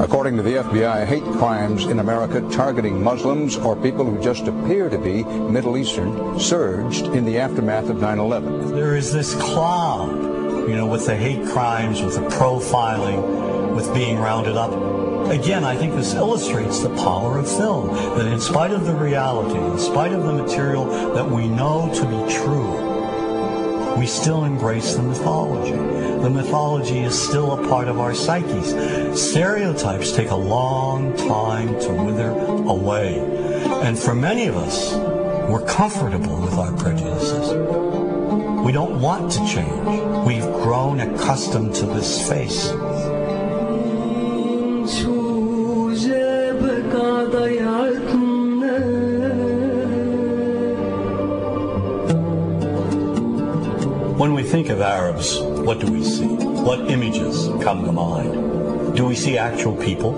According to the FBI, hate crimes in America targeting Muslims or people who just appear to be Middle Eastern surged in the aftermath of 9/11. There is this cloud, with the hate crimes, with the profiling, with being rounded up. Again, I think this illustrates the power of film, that in spite of the reality, in spite of the material that we know to be true, we still embrace the mythology. The mythology is still a part of our psyches. Stereotypes take a long time to wither away. And for many of us, we're comfortable with our prejudices. We don't want to change. We've grown accustomed to this face. When we think of Arabs, what do we see? What images come to mind? Do we see actual people?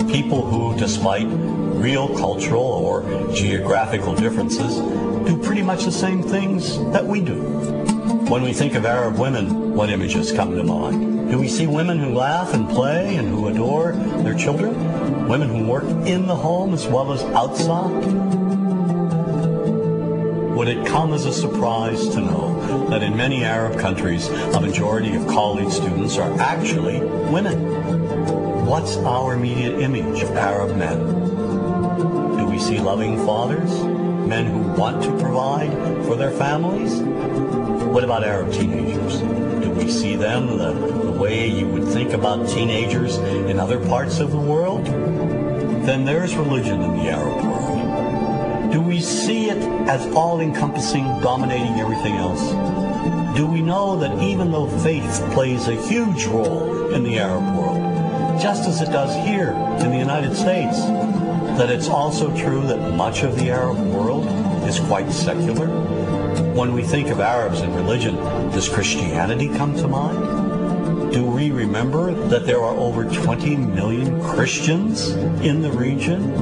People who, despite real cultural or geographical differences, do pretty much the same things that we do. When we think of Arab women, what images come to mind? Do we see women who laugh and play and who adore their children? Women who work in the home as well as outside? Would it come as a surprise to know that in many Arab countries, a majority of college students are actually women? What's our immediate image of Arab men? Do we see loving fathers? Men who want to provide for their families? What about Arab teenagers? Do we see them the way you would think about teenagers in other parts of the world? Then there's religion in the Arab world. Do we see it as all-encompassing, dominating everything else? Do we know that even though faith plays a huge role in the Arab world, just as it does here in the United States, that it's also true that much of the Arab world is quite secular? When we think of Arabs and religion, does Christianity come to mind? Do we remember that there are over 20 million Christians in the region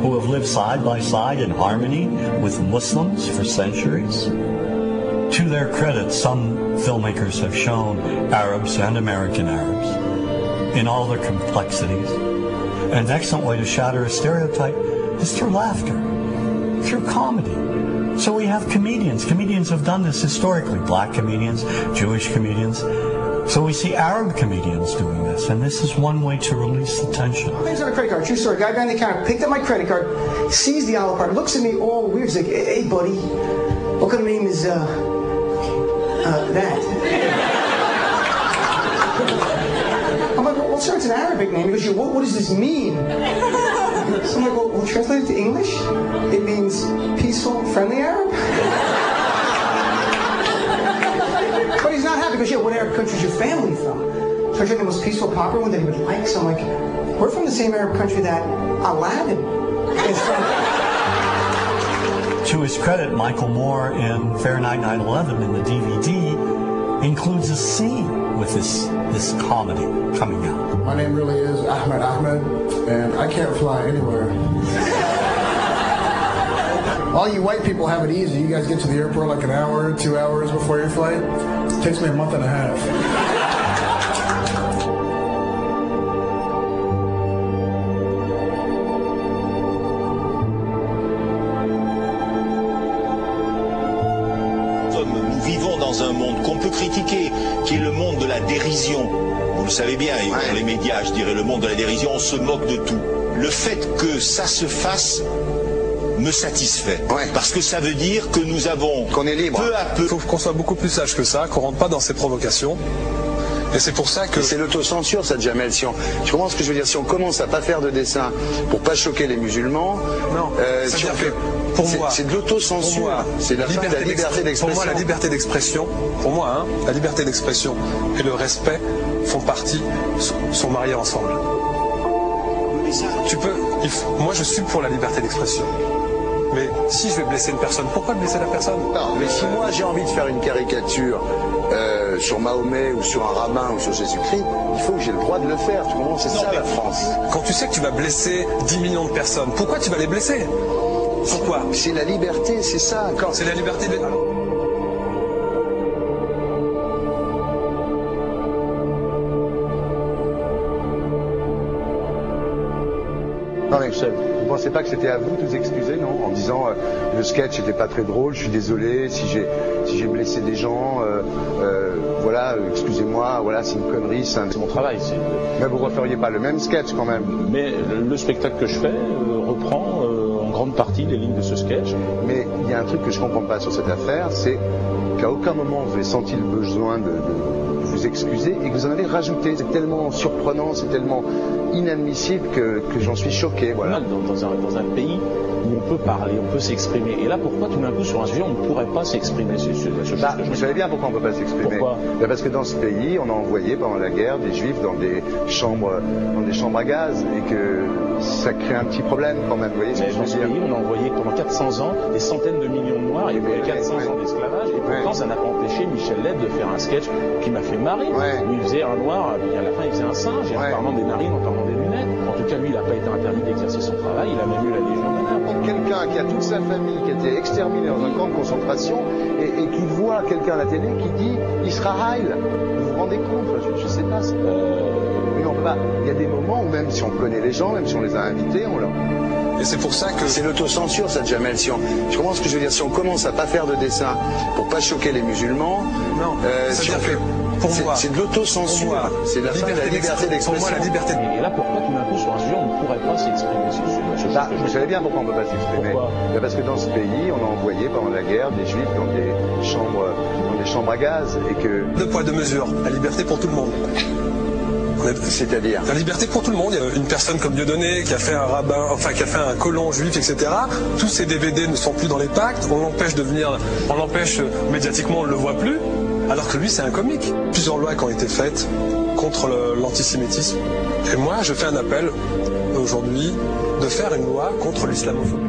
who have lived side by side in harmony with Muslims for centuries? To their credit, some filmmakers have shown Arabs and American Arabs in all their complexities. And an excellent way to shatter a stereotype is through laughter, through comedy. So we have comedians. Comedians have done this historically. Black comedians, Jewish comedians. So we see Arab comedians doing this, and this is one way to release the tension. My name's on a credit card, true story. Guy behind the counter picked up my credit card, sees the Olive Garden, looks at me all weird. He's like, hey, buddy, what kind of name is, that? I'm like, well, sir, it's an Arabic name. He goes, what does this mean? So I'm like, well, translate it to English? It means peaceful, friendly Arab? But he's not happy because, what Arab country is your family from? So I tried the most peaceful, popular one that he would like. So I'm like, we're from the same Arab country that Aladdin is from. To his credit, Michael Moore in Fahrenheit 9/11 in the DVD includes a scene with this comedy coming out. My name really is Ahmed, and I can't fly anywhere. All you white people have it easy. You guys get to the airport like an hour, 2 hours before your flight. It takes me a month and a half. Nous vivons dans un monde qu'on peut critiquer, qui est le monde de la dérision. Vous le savez bien, les médias, je dirais, le monde de la dérision, on se moque de tout. Le fait que ça se fasse me satisfait. Parce que ça veut dire que nous avons, qu'on est libre, peu à peu. Il faut qu'on soit beaucoup plus sage que ça, qu'on rentre pas dans ces provocations. Et c'est pour ça que... C'est l'autocensure, ça, Jamel. Tu comprends ce que je veux dire? Si on commence à pas faire de dessin pour pas choquer les musulmans... Non, pour moi... C'est de l'autocensure. C'est la fin de la liberté d'expression. Pour moi, la liberté d'expression, la liberté d'expression et le respect font partie, sont mariés ensemble. Moi, je suis pour la liberté d'expression. Mais si je vais blesser une personne, pourquoi blesser la personne? Non, mais si moi j'ai envie de faire une caricature sur Mahomet ou sur un rabbin ou sur Jésus-Christ, il faut que j'ai le droit de le faire. Tu comprends? C'est ça la France. Quand tu sais que tu vas blesser 10 millions de personnes, pourquoi tu vas les blesser? Pourquoi? C'est la liberté, c'est ça. C'est la liberté de... Non, mais vous pensez pas que c'était à vous de vous excuser, non? En disant le sketch n'était pas très drôle, je suis désolé si j'ai blessé des gens, voilà, excusez-moi, voilà, c'est une connerie, c'est mon travail. Mais vous referiez pas le même sketch quand même? Mais le spectacle que je fais reprend en grande partie les lignes de ce sketch. Mais il y a un truc que je comprends pas sur cette affaire, c'est qu'à aucun moment vous avez senti le besoin de vous excuser et que vous en avez rajouté. C'est tellement surprenant, c'est tellement inadmissible que j'en suis choqué. Voilà. Dans un pays où on peut parler, on peut s'exprimer. Et là, pourquoi tout d'un coup, sur un sujet, on ne pourrait pas s'exprimer? Vous savez bien pourquoi on ne peut pas s'exprimer. Pourquoi? Parce que dans ce pays, on a envoyé pendant la guerre des juifs dans des chambres à gaz et que ça crée un petit problème quand même. Vous voyez ce que je veux dire? Dans ce pays, on a envoyé pendant 400 ans des centaines de millions de Noirs. Il y a eu 400 ans d'esclavage. Et pourtant, ça n'a pas empêché Michel Leb de faire un sketch qui m'a fait marrer. Où il faisait un noir, et à la fin, il faisait un singe. Et en parlant des narines, en parlant des lunettes. En tout cas, lui, il n'a pas été interdit d'exercer son travail. Il a même eu la Légion d'honneur. Quelqu'un qui a toute sa famille qui a été exterminée dans un camp de concentration et qui voit quelqu'un à la télé qui dit Israël, vous vous rendez compte? Je sais pas. Mais on peut pas. Il y a des moments où même si on connaît les gens, même si on les a invités, on leur... Et c'est pour ça que... C'est l'autocensure, ça, Jamel. Je comprends ce que je veux dire. Si on commence à pas faire de dessin pour pas choquer les musulmans, non, c'est de l'autocensure. C'est la liberté d'expression. Pour moi, la liberté. Et là, pourquoi tout d'un coup, sur un sujet, on ne pourrait pas s'exprimer sur ce sujet? Vous savez bien pourquoi on ne peut pas s'exprimer. Parce que dans ce pays, on a envoyé pendant la guerre des juifs dans des chambres à gaz et que... Deux poids, deux mesures. La liberté pour tout le monde. C'est-à-dire la liberté pour tout le monde. Il y a une personne comme Dieudonné qui a fait un rabbin, enfin qui a fait un colon juif, etc. Tous ces DVD ne sont plus dans les pactes. On l'empêche médiatiquement, on ne le voit plus. Alors que lui, c'est un comique. Plusieurs lois qui ont été faites contre l'antisémitisme. Et moi, je fais un appel aujourd'hui de faire une loi contre l'islamophobie.